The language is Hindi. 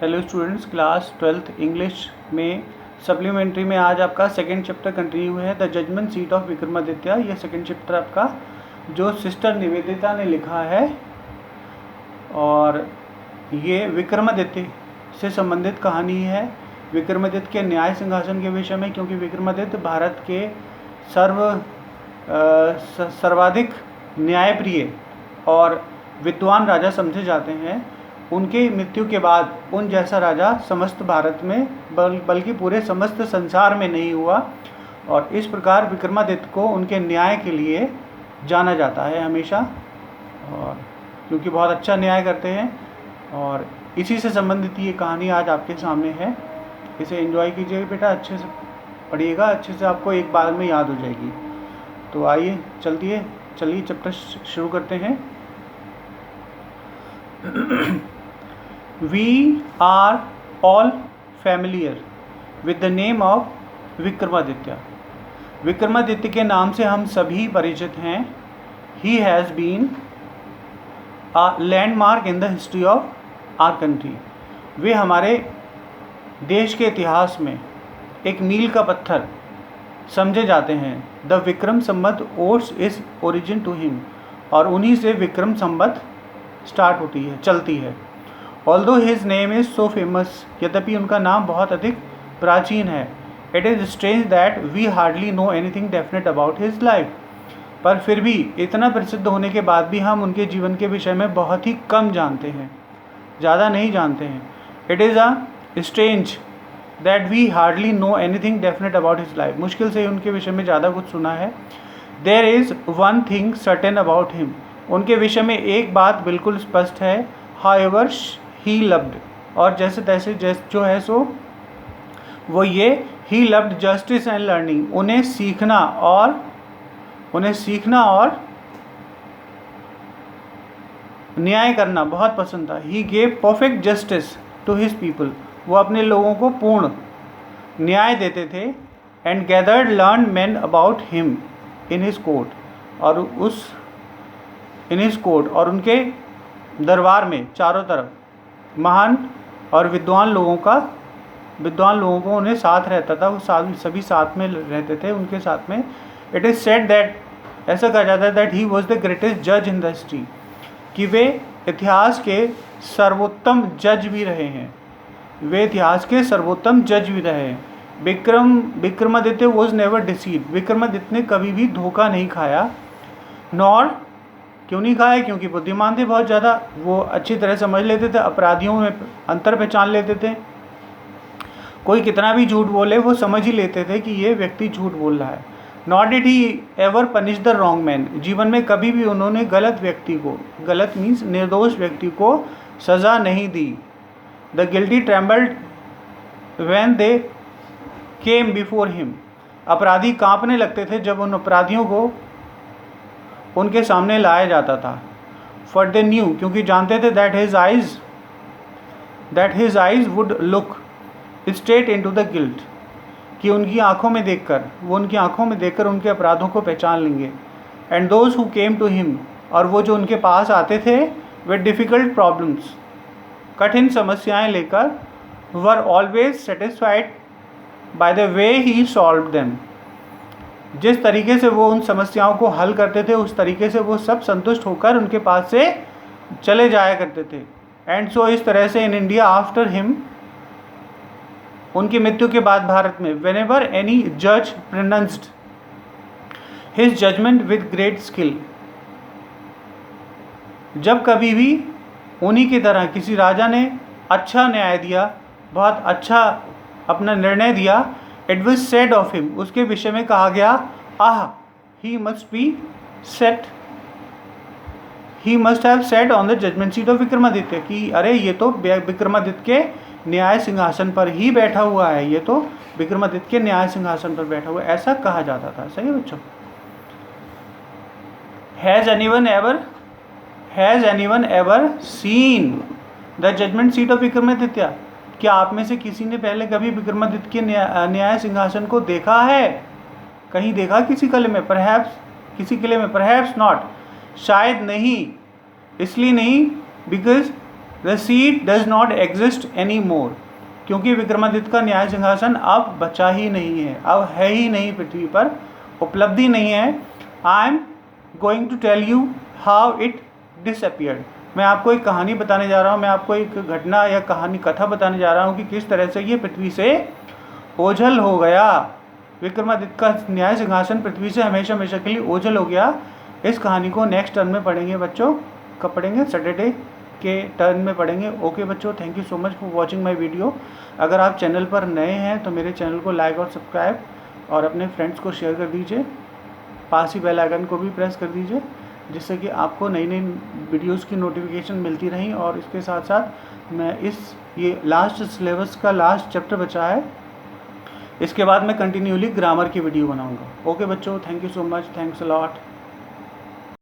Hello students, class 12th English में सप्लीमेंट्री में आज आपका सेकंड चैप्टर कंटिन्यू है, the judgement seat of Vikramaditya. ये सेकंड चैप्टर आपका जो सिस्टर निवेदिता ने लिखा है और ये विक्रमादित्य से संबंधित कहानी है, विक्रमादित्य के न्याय सिंहासन के विषय में, क्योंकि विक्रमादित्य भारत के सर्वाधिक न्यायप्रिय और विद्वान राजा समझे जाते हैं। उनके मृत्यु के बाद उन जैसा राजा समस्त भारत में बल्कि पूरे समस्त संसार में नहीं हुआ, और इस प्रकार विक्रमादित्य को उनके न्याय के लिए जाना जाता है हमेशा, और क्योंकि बहुत अच्छा न्याय करते हैं। और इसी से संबंधित ये कहानी आज आपके सामने है। इसे एंजॉय कीजिएगा बेटा, अच्छे से पढ़िएगा, अच्छे से आपको एक बार में याद हो जाएगी। तो आइए चलिए चैप्टर शुरू करते हैं। We are all familiar with the name of Vikramaditya. Vikramaditya के नाम से हम सभी परिचित हैं। He has been a landmark in the history of our country। वे हमारे देश के इतिहास में एक मील का पत्थर समझे जाते हैं। The Vikram Samvat oats is origin to him, और उन्हीं से विक्रम संवत स्टार्ट होती है, चलती है। Although his name is so famous, यद्यपि उनका नाम बहुत अधिक प्राचीन है। It is strange that we hardly know anything definite about his life, पर फिर भी इतना प्रसिद्ध होने के बाद भी हम उनके जीवन के विषय में बहुत ही कम जानते हैं, ज़्यादा नहीं जानते हैं। It is a strange that we hardly know anything definite about his life, मुश्किल से उनके विषय में ज़्यादा कुछ सुना है। There is one thing certain about him, उनके विषय में एक बात बिल्कुल स्पष्ट है। हाउएवर ही लव्ड, और जैसे तैसे जो है सो वो ये, he loved justice and learning, उन्हें सीखना और न्याय करना बहुत पसंद था। He gave perfect justice to his people, वो अपने लोगों को पूर्ण न्याय देते थे। And gathered learn man about him in his court, और उनके दरबार में चारों तरफ महान और विद्वान लोगों को उन्हें साथ रहता था, वो सभी साथ में रहते थे उनके साथ में। इट इज़ सेड दैट, ऐसा कहा जाता है that he was the greatest जज इन द हिस्ट्री, कि वे इतिहास के सर्वोत्तम जज भी रहे हैं। Vikramaditya was never deceived, Vikramaditya ने कभी भी धोखा नहीं खाया। नॉर, क्यों नहीं खाया? क्योंकि बुद्धिमान थे बहुत ज़्यादा, वो अच्छी तरह समझ लेते थे, अपराधियों में अंतर पहचान लेते थे। कोई कितना भी झूठ बोले वो समझ ही लेते थे कि ये व्यक्ति झूठ बोल रहा है। Not did he ever punish the wrong man, जीवन में कभी भी उन्होंने गलत मीन्स निर्दोष व्यक्ति को सज़ा नहीं दी। The guilty trembled when they came before him, अपराधी कांपने लगते थे जब उन अपराधियों को उनके सामने लाया जाता था। फॉर दे न्यू, क्योंकि जानते थे that his eyes would look straight into the guilt, कि वो उनकी आंखों में देखकर उनके अपराधों को पहचान लेंगे। And those who came to him, और वो जो उनके पास आते थे विद डिफ़िकल्ट प्रॉब्लम्स, कठिन समस्याएं लेकर, were always satisfied by the way he solve them, जिस तरीके से वो उन समस्याओं को हल करते थे उस तरीके से वो सब संतुष्ट होकर उनके पास से चले जाया करते थे। एंड सो इस तरह से इन इंडिया आफ्टर हिम, उनकी मृत्यु के बाद भारत में, वेन एवर एनी जज pronounced his judgement with great skill, जब कभी भी उन्हीं की तरह किसी राजा ने अच्छा न्याय दिया, बहुत अच्छा अपना निर्णय दिया, it was said of him, उसके विषय में कहा गया, he must have sat on the judgement seat of Vikramaditya, कि अरे ये तो विक्रमादित्य के न्याय सिंहासन पर ही बैठा हुआ है, ये तो विक्रमादित्य के न्याय सिंहासन पर बैठा हुआ है, ऐसा कहा जाता था। सही है बच्चों? Has anyone ever seen the judgement seat of Vikramaditya, क्या आप में से किसी ने पहले कभी विक्रमादित्य के न्याय सिंहासन को देखा है? कहीं देखा किसी किले में? परहैप्स नॉट, शायद नहीं, इसलिए नहीं, because the seat does not exist any more, क्योंकि विक्रमादित्य का न्याय सिंहासन अब बचा ही नहीं है, अब है ही नहीं, पृथ्वी पर उपलब्धि नहीं है। I am going to tell you how it disappeared, मैं आपको एक कहानी बताने जा रहा हूँ, मैं आपको एक घटना या कहानी कथा बताने जा रहा हूँ कि किस तरह से ये पृथ्वी से ओझल हो गया। विक्रमादित्य का न्याय सिंहासन पृथ्वी से हमेशा हमेशा के लिए ओझल हो गया। इस कहानी को नेक्स्ट टर्न में पढ़ेंगे बच्चों, कब पढ़ेंगे? सैटरडे के टर्न में पढ़ेंगे। ओके बच्चों, thank you so much for watching my video. अगर आप चैनल पर नए हैं तो मेरे चैनल को लाइक और सब्सक्राइब और अपने फ्रेंड्स को शेयर कर दीजिए, पास ही बेल आइकन को भी प्रेस कर दीजिए, जिससे कि आपको नई नई वीडियोस की नोटिफिकेशन मिलती रही। और इसके साथ साथ मैं ये लास्ट सिलेबस का लास्ट चैप्टर बचा है, इसके बाद मैं कंटिन्यूली ग्रामर की वीडियो बनाऊंगा। ओके बच्चों, thank you so much, thanks a lot.